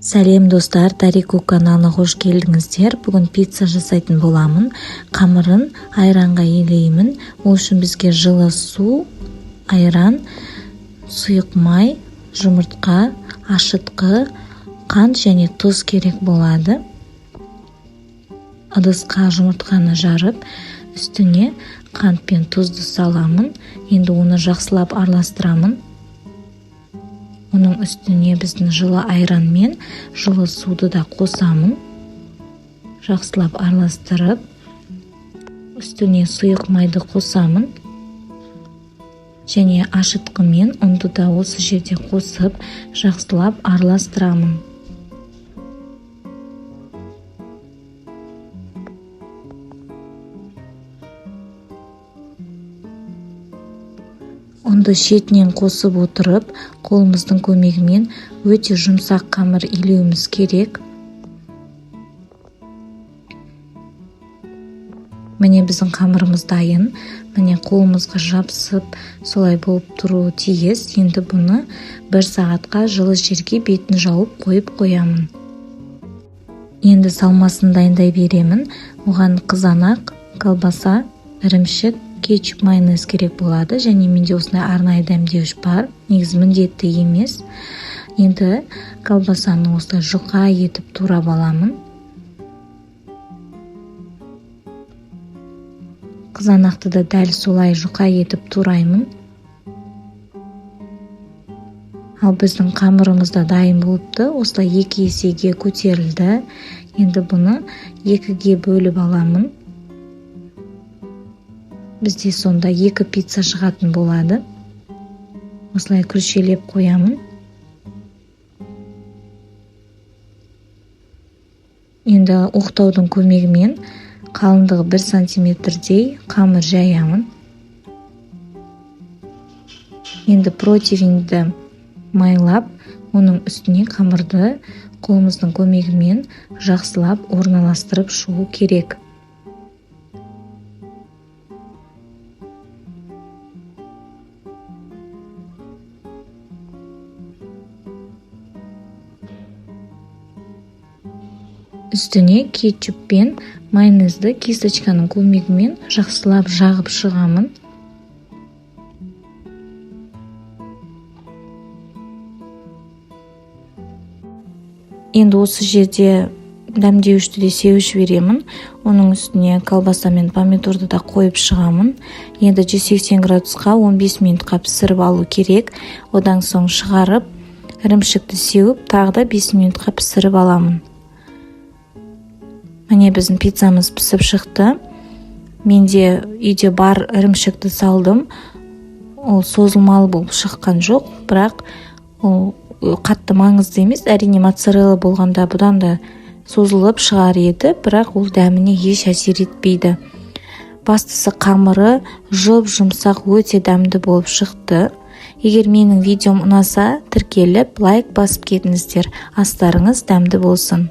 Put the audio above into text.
Сәлем достар, Тарику каналына қош келдіңіздер. Бүгін пицца жасайтын боламын. Қамырын айранға елеймін. Ол үшін бізге жылы су, айран, сұйық май, жұмыртқа, ашытқы, қант және тұз керек болады. Ыдысқа жұмыртқаны жарып, үстіне қант пен тұзды саламын. Енді оны жақсылап араластырамын. Оның үстіне біздің жылы айран мен жылы суды да қосамын. Жақсылап араластырып, үстіне сұйық майды қосамын. Және ашытқы мен ұнды да осы жерде қосып, жақсылап араластырамын. Ұнды шетінен қосып отырып, қолымыздың көмегімен өте жұмсақ қамыр илеуіміз керек. Міне біздің қамырымыз дайын. Міне қолымызға жабысып, солай болып тұруы тиіс. Енді бұны 1 сағатқа жылы жерге бетін жауып қойып қоямын. Енді салмасын дайындай беремін. Оған қызанақ, колбаса, ірімшік, кетчуп, майонез керек болады. Және менде осындай арнайы дәмдеуіш бар. Негізі міндетті емес. Енді колбасаны осылай жұқа етіп турап аламын. Қызанақты да дәл солай жұқа етіп тураймын. Ал біздің қамырымыз да дайын болыпты. Осылай 2 есеге көтерілді. Енді бұны 2-ге бөліп аламын. Бізде сонда 2 пицца шығатын болады. Осылай күршелеп қоямын. Енді оқтаудың көмегімен қалыңдығы 1 сантиметрдей қамыр жаямын. Енді противеньді майлап, оның үстіне қамырды қолымыздың көмегімен жақсылап орналастырып шығу керек. Үстіне кетчуп пен майонезді кисточканың көмегімен жақсылап жағып шығамын. Енді осы жерде дәмдеуішті де сеуіп жіберемін. Оның үстіне колбаса мен помидорды да қойып шығамын. Енді 180 градусқа 15 минутқа пісіріп алу керек. Одан соң шығарып, ірімшікті сеуіп, тағы да 5 минутқа пісіріп аламын. Міне біздің пиццамыз пісіп шықты. Менде үйде бар ірімшікті салдым. Ол созылмалы болып шыққан жоқ, бірақ ол қатты маңызды емес. Әрине моцарелла болғанда бұдан да созылып шығар еді, бірақ ол дәміне еш әсер етпейді. Бастысы қамыры жұмсақ өте дәмді болып шықты. Егер менің видеом ұнаса, тіркеліп, лайк басып кетіңіздер. Астарыңыз дәмді болсын.